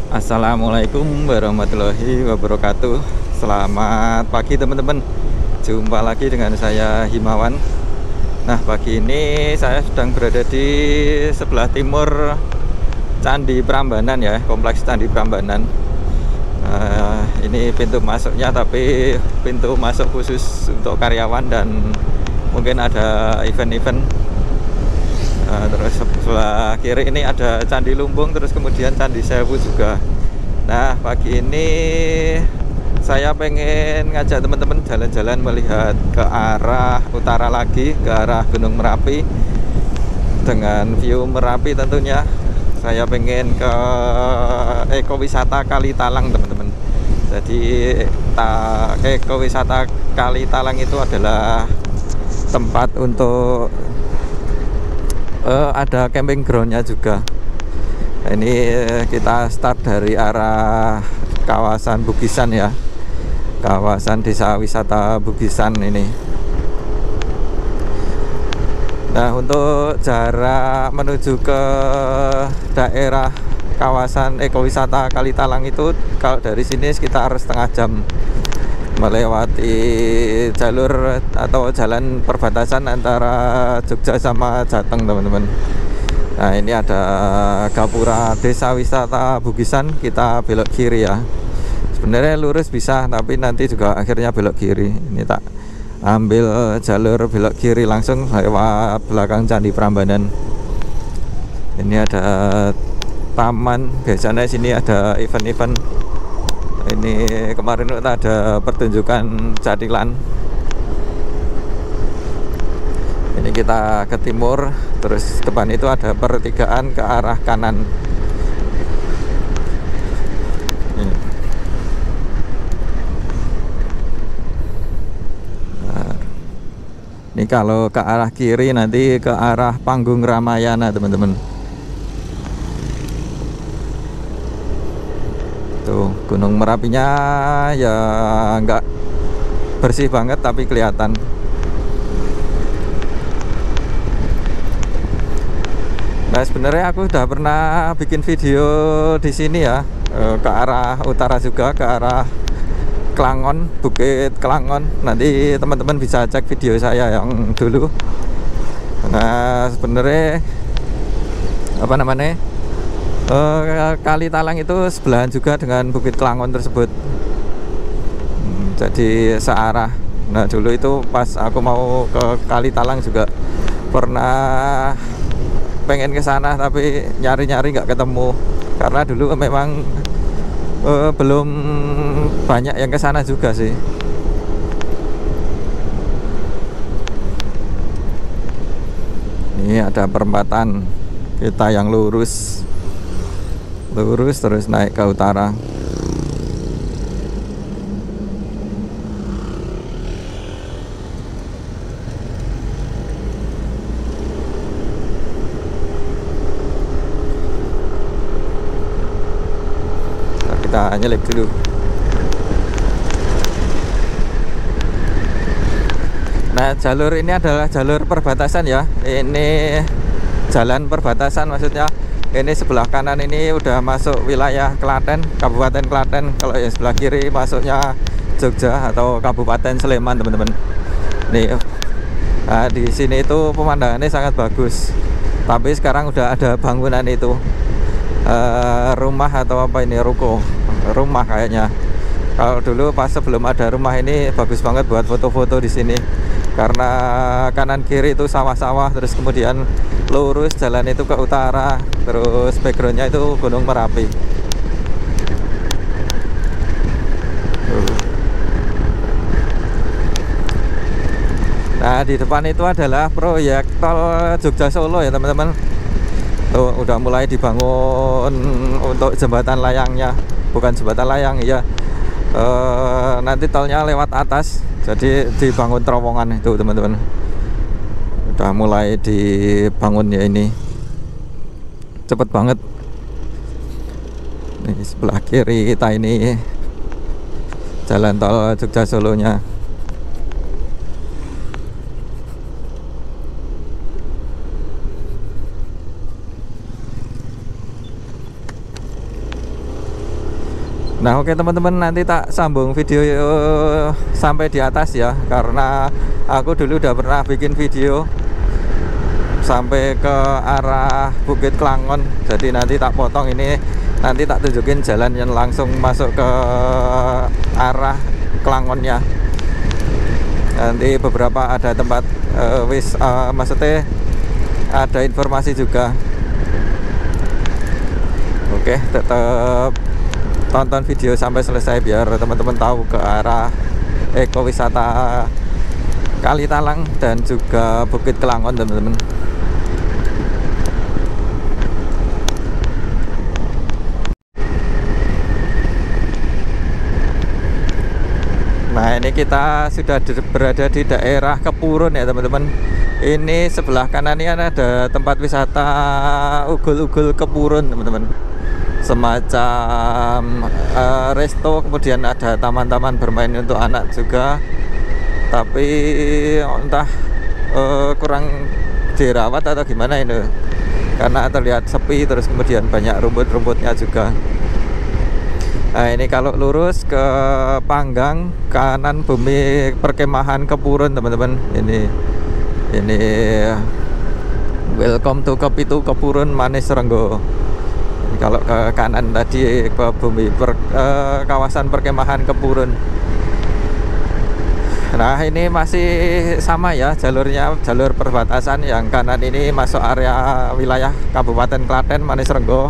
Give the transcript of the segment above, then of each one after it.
Assalamualaikum warahmatullahi wabarakatuh. Selamat pagi teman-teman. Jumpa lagi dengan saya Himawan. Nah, pagi ini saya sedang berada di sebelah timur Candi Prambanan ya, kompleks Candi Prambanan. Ini pintu masuknya, tapi pintu masuk khusus untuk karyawan dan mungkin ada event-event. Terus sebelah kiri ini ada Candi Lumbung, terus kemudian Candi Sewu juga. Nah, pagi ini saya pengen ngajak teman-teman jalan-jalan melihat ke arah utara lagi, ke arah Gunung Merapi dengan view Merapi tentunya. Saya pengen ke ekowisata Kali Talang teman-teman. Jadi ekowisata Kali Talang itu adalah tempat untuk ada camping groundnya juga. Ini kita start dari arah kawasan Bugisan ya, kawasan desa wisata Bugisan ini. Nah, untuk jarak menuju ke daerah kawasan ekowisata Kali Talang itu, kalau dari sini sekitar setengah jam, melewati jalur atau jalan perbatasan antara Jogja sama Jateng teman-teman. Nah, ini ada gapura desa wisata Bugisan, kita belok kiri ya. Sebenarnya lurus bisa, tapi nanti juga akhirnya belok kiri. Ini tak ambil jalur belok kiri langsung lewat belakang Candi Prambanan. Ini ada taman, biasanya sini ada event-event. Ini kemarin kita ada pertunjukan catilan. Ini kita ke timur, terus depan itu ada pertigaan ke arah kanan. Nah, ini kalau ke arah kiri nanti ke arah Panggung Ramayana teman-teman. Tuh, Gunung Merapinya ya nggak bersih banget tapi kelihatan. Nah, sebenarnya aku udah pernah bikin video di sini ya, ke arah utara juga, ke arah Klangon, Bukit Klangon. Nanti teman-teman bisa cek video saya yang dulu. Nah, sebenarnya apa namanya, Kali Talang itu sebelahan juga dengan Bukit Klangon tersebut. Jadi searah. Nah, dulu itu pas aku mau ke Kali Talang juga pernah pengen ke sana, tapi nyari-nyari nggak ketemu karena dulu memang belum banyak yang ke sana juga sih. Ini ada perempatan, kita yang lurus terus naik ke utara. Kita nyelip dulu. Nah, jalur ini adalah jalur perbatasan ya. Ini jalan perbatasan, maksudnya ini sebelah kanan ini udah masuk wilayah Klaten, Kabupaten Klaten. Kalau yang sebelah kiri masuknya Jogja atau Kabupaten Sleman teman-teman. Nih, nah, di sini itu pemandangannya sangat bagus. Tapi sekarang udah ada bangunan itu, rumah atau apa ini, ruko, rumah kayaknya. Kalau dulu pas sebelum ada rumah ini bagus banget buat foto-foto di sini. Karena kanan kiri itu sawah-sawah, terus kemudian lurus jalan itu ke utara, terus backgroundnya itu Gunung Merapi. Nah, di depan itu adalah proyek tol Jogja Solo ya teman-teman. Tuh, udah mulai dibangun untuk jembatan layangnya, bukan jembatan layang ya. Nanti tolnya lewat atas, jadi dibangun terowongan itu teman-teman. Udah mulai dibangun ya, ini cepet banget. Ini sebelah kiri kita ini jalan tol Jogja Solonya. Nah oke teman-teman, nanti tak sambung video sampai di atas ya, karena aku dulu udah pernah bikin video sampai ke arah Bukit Kelangon. Jadi nanti tak potong ini, nanti tak tunjukin jalan yang langsung masuk ke arah Kelangonnya. Nanti beberapa ada tempat maksudnya ada informasi juga. Oke, tetap tonton video sampai selesai biar teman-teman tahu ke arah ekowisata Kalitalang dan juga Bukit Kelangon teman-teman. Nah ini kita sudah berada di daerah Kepurun ya teman-teman. Ini sebelah kanan ini ada tempat wisata Ugul-Ugul Kepurun teman-teman, semacam resto, kemudian ada taman-taman bermain untuk anak juga, tapi entah kurang dirawat atau gimana ini, karena terlihat sepi, terus kemudian banyak rumput-rumputnya juga. Nah ini kalau lurus ke Panggang, kanan bumi perkemahan Kepurun teman-teman. Ini welcome to Kepitu Kepurun Manis Renggo. Kalau ke kanan tadi ke bumi kawasan perkemahan Kepurun. Nah ini masih sama ya jalurnya, jalur perbatasan. Yang kanan ini masuk area wilayah Kabupaten Klaten Manis Renggo.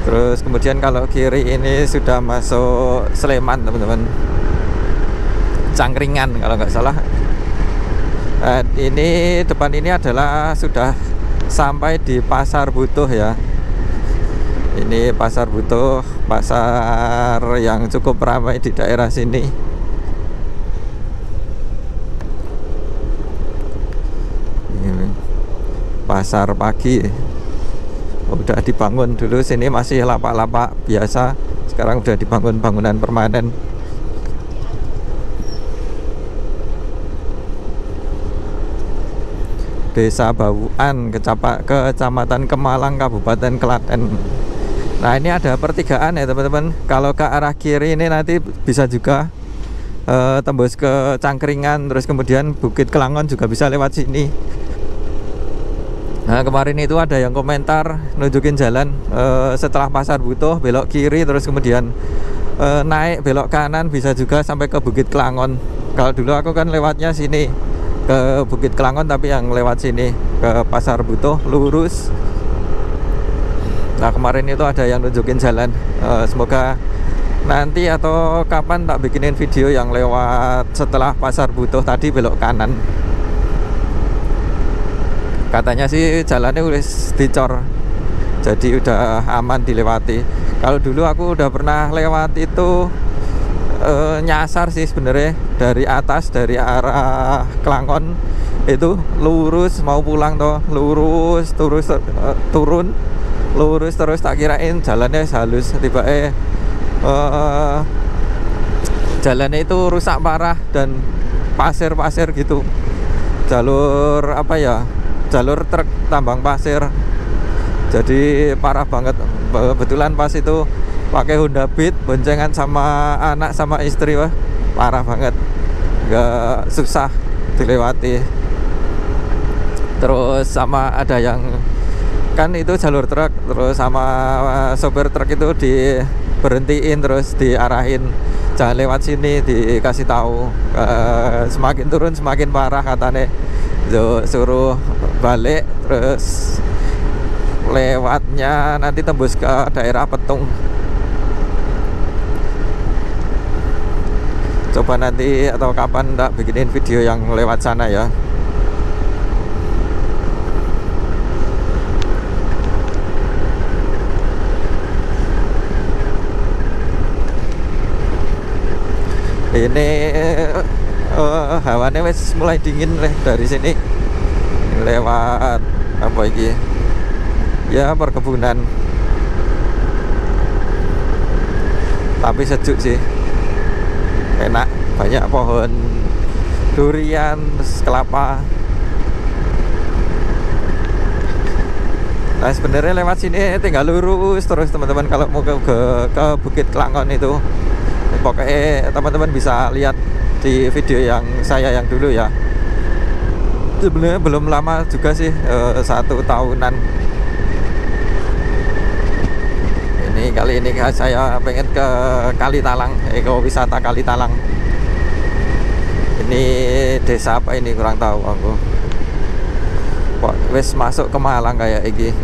Terus kemudian kalau kiri ini sudah masuk Sleman teman-teman, Cangkringan kalau nggak salah. Ini depan ini adalah sudah sampai di Pasar Butuh ya. Ini Pasar Butuh, pasar yang cukup ramai di daerah sini. Ini pasar pagi. Udah dibangun, dulu sini masih lapak-lapak biasa, sekarang udah dibangun bangunan permanen. Desa Bawuan, Kecamatan Kemalang, Kabupaten Klaten. Nah ini ada pertigaan ya teman-teman. Kalau ke arah kiri ini nanti bisa juga tembus ke Cangkringan, terus kemudian Bukit Kelangon juga bisa lewat sini. Nah kemarin itu ada yang komentar nunjukin jalan setelah Pasar Butuh belok kiri, terus kemudian naik belok kanan bisa juga sampai ke Bukit Kelangon. Kalau dulu aku kan lewatnya sini ke Bukit Kelangon, tapi yang lewat sini ke Pasar Butuh lurus. Nah kemarin itu ada yang nunjukin jalan. Semoga nanti atau kapan tak bikinin video yang lewat setelah Pasar Butuh tadi belok kanan. Katanya sih jalannya udah dicor, jadi udah aman dilewati. Kalau dulu aku udah pernah lewat itu nyasar sih sebenarnya, dari atas, dari arah Kelangon itu lurus mau pulang toh, lurus turun lurus terus, tak kirain jalannya halus, tiba-tiba jalannya itu rusak parah dan pasir-pasir gitu. Jalur apa ya, jalur truk tambang pasir, jadi parah banget. Kebetulan pas itu pakai Honda Beat, boncengan sama anak sama istri, wah parah banget, nggak susah dilewati. Terus sama ada yang kan itu jalur truk, terus sama sopir truk itu diberhentiin, terus diarahin jangan lewat sini, dikasih tahu semakin turun semakin parah katanya, suruh balik, terus lewatnya nanti tembus ke daerah Petung. Coba nanti atau kapan tak bikinin video yang lewat sana ya. Ini hawanya wes mulai dingin dari sini. Lewat apa ini? Ya perkebunan. Tapi sejuk sih. Enak, banyak pohon durian, kelapa. Nah sebenarnya lewat sini tinggal lurus terus teman-teman kalau mau ke Bukit Kelangon itu. Pokoknya teman-teman bisa lihat di video yang saya yang dulu ya. Sebenarnya belum lama juga sih, 1 tahunan. Ini kali ini saya pengen ke Kalitalang, ekowisata Kalitalang. Ini desa apa ini kurang tahu aku. Kok wis masuk ke Malang kayak iki.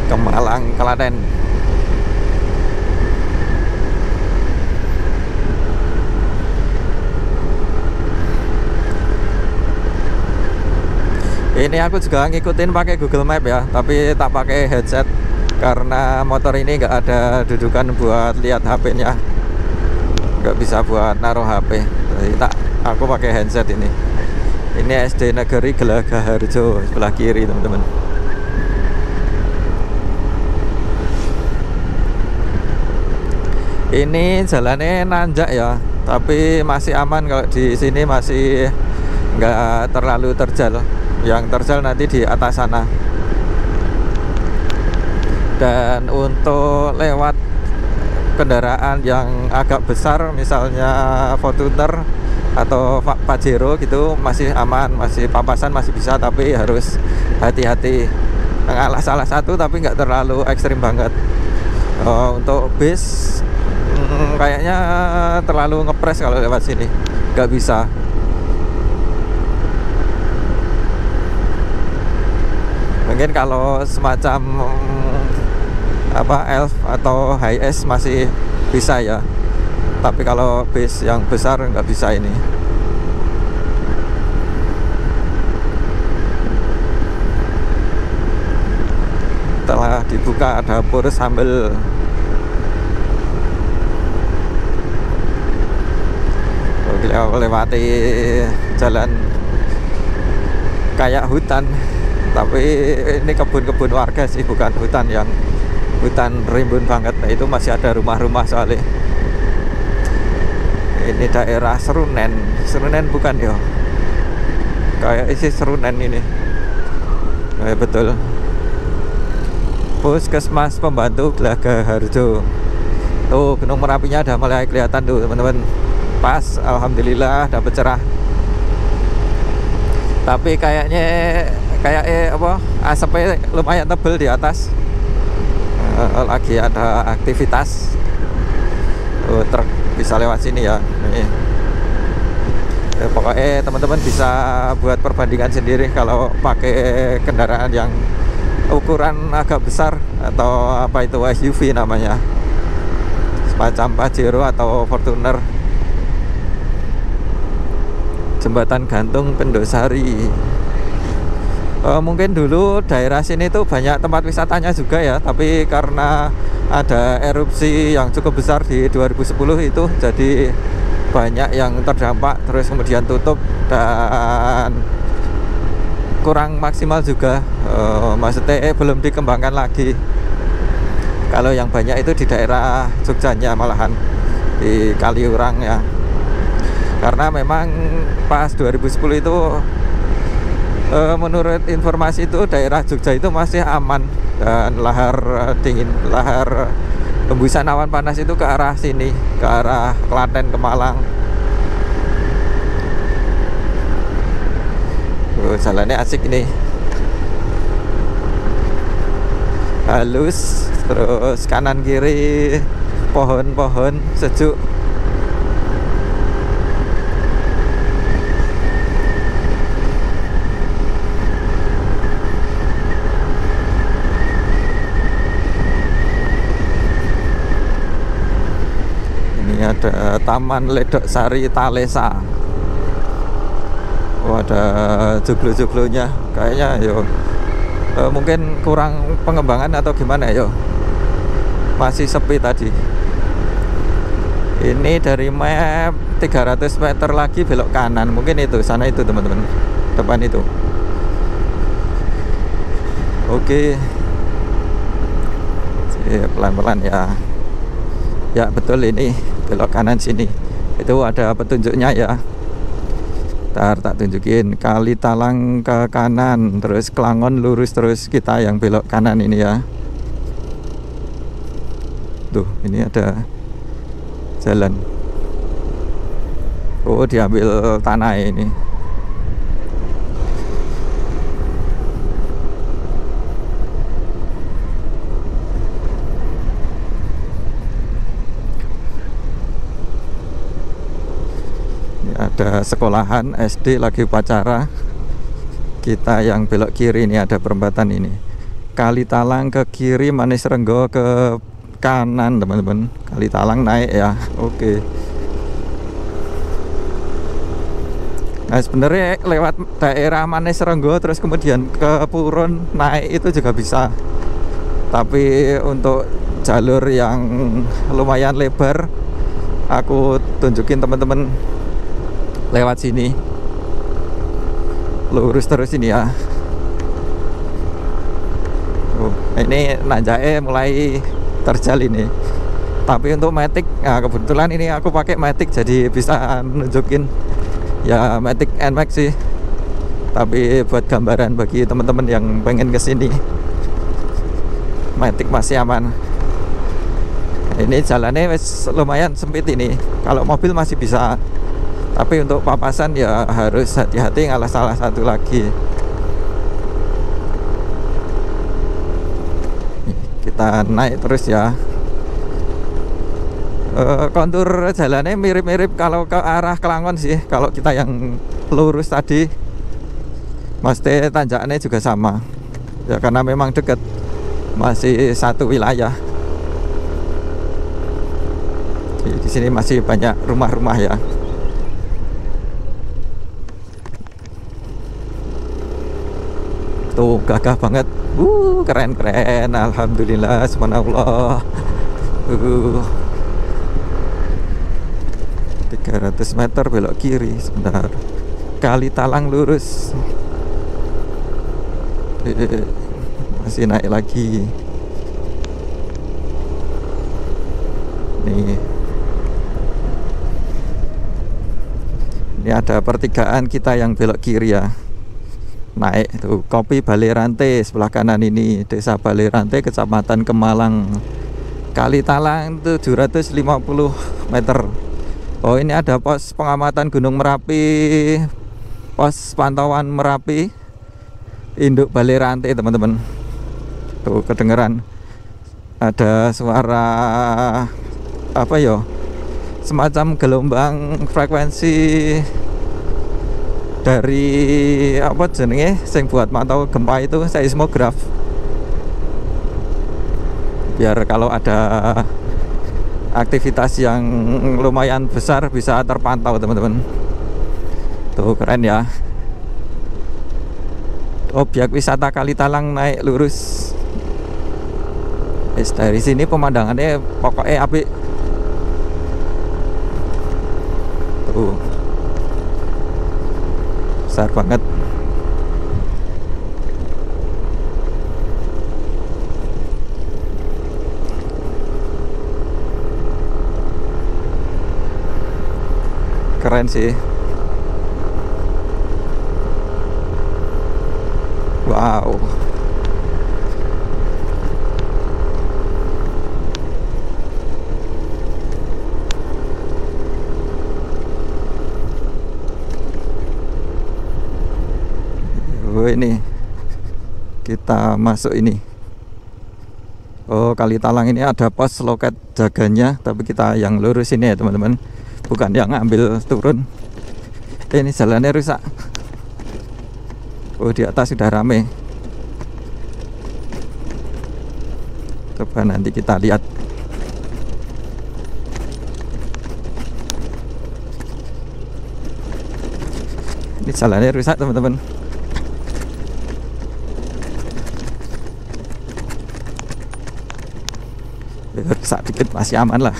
Ke Malang, Klaten. Ini aku juga ngikutin pakai Google Map ya, tapi tak pakai headset karena motor ini nggak ada dudukan buat lihat HP-nya, nggak bisa buat naruh HP. Jadi aku pakai headset ini. Ini SD Negeri Gelagahharjo sebelah kiri teman-teman. Ini jalannya nanjak ya, tapi masih aman kalau di sini, masih nggak terlalu terjal. Yang terjal nanti di atas sana. Dan untuk lewat kendaraan yang agak besar, misalnya Fortuner atau Pajero gitu, masih aman, masih papasan masih bisa, tapi harus hati-hati. Ngalah salah satu tapi nggak terlalu ekstrim banget. Untuk bis kayaknya terlalu ngepres kalau lewat sini, nggak bisa. Mungkin kalau semacam Elf atau Hi-S masih bisa ya, tapi kalau bis yang besar nggak bisa ini. Telah dibuka dapur sambal. Lewati jalan kayak hutan, tapi ini kebun-kebun warga sih, bukan hutan yang hutan rimbun banget. Nah, itu masih ada rumah-rumah soalnya. Ini daerah Serunen bukan ya? Kayak isi Serunen ini. Betul. Puskesmas Pembantu Gelagahharjo. Tuh Gunung Merapinya udah mulai kelihatan tuh teman-teman. Pas, alhamdulillah dapat cerah. Tapi kayaknya asapnya lumayan tebel di atas. Lagi ada aktivitas. Truk bisa lewat sini ya. Pokoknya teman-teman bisa buat perbandingan sendiri kalau pakai kendaraan yang ukuran agak besar, atau apa itu SUV namanya, semacam Pajero atau Fortuner. Jembatan gantung Pendosari. Mungkin dulu daerah sini tuh banyak tempat wisatanya juga ya, tapi karena ada erupsi yang cukup besar di 2010 itu, jadi banyak yang terdampak, terus kemudian tutup dan kurang maksimal juga. Maksudnya belum dikembangkan lagi. Kalau yang banyak itu di daerah Jogjanya, malahan di Kaliurang ya. Karena memang pas 2010 itu menurut informasi itu daerah Jogja itu masih aman, dan lahar dingin, lahar hembusan awan panas itu ke arah sini, ke arah Klaten, ke Malang. Jalannya asik ini, halus, terus kanan kiri pohon-pohon sejuk. Ada Taman Ledok Sari Talesa. Ada joglo-joglonya kayaknya yo. Mungkin kurang pengembangan atau gimana yo, masih sepi tadi. Ini dari map 300 meter lagi belok kanan, mungkin itu sana itu teman-teman, depan itu. Oke, pelan-pelan ya. Ya betul, ini belok kanan sini. Itu ada petunjuknya ya. Ntar tak tunjukin. Kali Talang ke kanan, terus Kelangon lurus, terus kita yang belok kanan ini ya. Tuh, ini ada jalan. Oh, diambil tanah ini. Ada sekolahan SD lagi upacara. Kita yang belok kiri, ini ada perempatan ini. Kali Talang ke kiri, Manis Renggo ke kanan teman-teman. Kali Talang naik ya. Oke. Nah sebenarnya lewat daerah Manis Renggo terus kemudian ke Purun naik itu juga bisa. Tapi untuk jalur yang lumayan lebar, aku tunjukin teman-teman lewat sini, lurus terus ini ya. Oh, ini nanjake mulai terjal ini. Tapi untuk Matic, nah kebetulan ini aku pakai Matic jadi bisa nunjukin ya, Matic NMAX sih. Tapi buat gambaran bagi teman-teman yang pengen kesini, Matic masih aman. Ini jalannya lumayan sempit ini. Kalau mobil masih bisa, tapi untuk papasan ya harus hati-hati, ngalah salah satu lagi. Kita naik terus ya. Kontur jalannya mirip-mirip kalau ke arah Kelangon sih. Kalau kita yang lurus tadi, mesti tanjakannya juga sama. Ya karena memang dekat, masih satu wilayah. Di sini masih banyak rumah-rumah ya. Tuh gagah banget, keren-keren, alhamdulillah, subhanallah. 300 meter belok kiri, sebentar. Kali Talang lurus, masih naik lagi. Nih, ini ada pertigaan kita yang belok kiri ya. Naik tuh Kopi Balerante sebelah kanan ini, Desa Balerante, Kecamatan Kemalang. Kali Talang 750 meter. Oh, ini ada pos pengamatan Gunung Merapi, pos pantauan Merapi, induk Balerante teman-teman. Tuh kedengeran ada suara apa yo, semacam gelombang frekuensi dari apa jenenge sing buat mantau gempa itu, seismograf. Biar kalau ada aktivitas yang lumayan besar bisa terpantau teman-teman. Tuh keren ya. Objek wisata Kali Talang naik lurus. Dari sini pemandangannya pokoknya apik. Tuh besar banget. Keren sih. Wow. Ini kita masuk ini. Oh, Kali Talang ini ada pos loket jaganya, tapi kita yang lurus ini ya teman-teman, bukan yang ambil turun. Ini jalannya rusak. Oh, di atas sudah rame. Coba nanti kita lihat. Ini jalannya rusak teman-teman. Rusak dikit masih aman lah.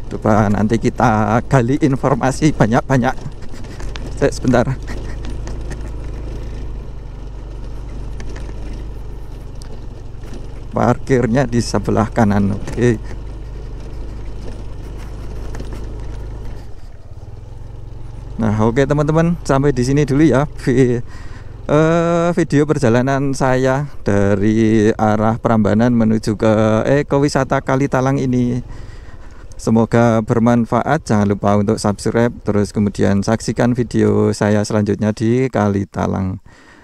Coba nanti kita gali informasi banyak-banyak. Sebentar. Parkirnya di sebelah kanan. Oke. oke teman-teman, sampai di sini dulu ya video perjalanan saya dari arah Prambanan menuju ke ekowisata Kalitalang ini. Semoga bermanfaat. Jangan lupa untuk subscribe, terus kemudian saksikan video saya selanjutnya di Kalitalang.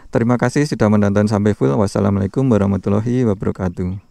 Terima kasih sudah menonton sampai full. Wassalamualaikum warahmatullahi wabarakatuh.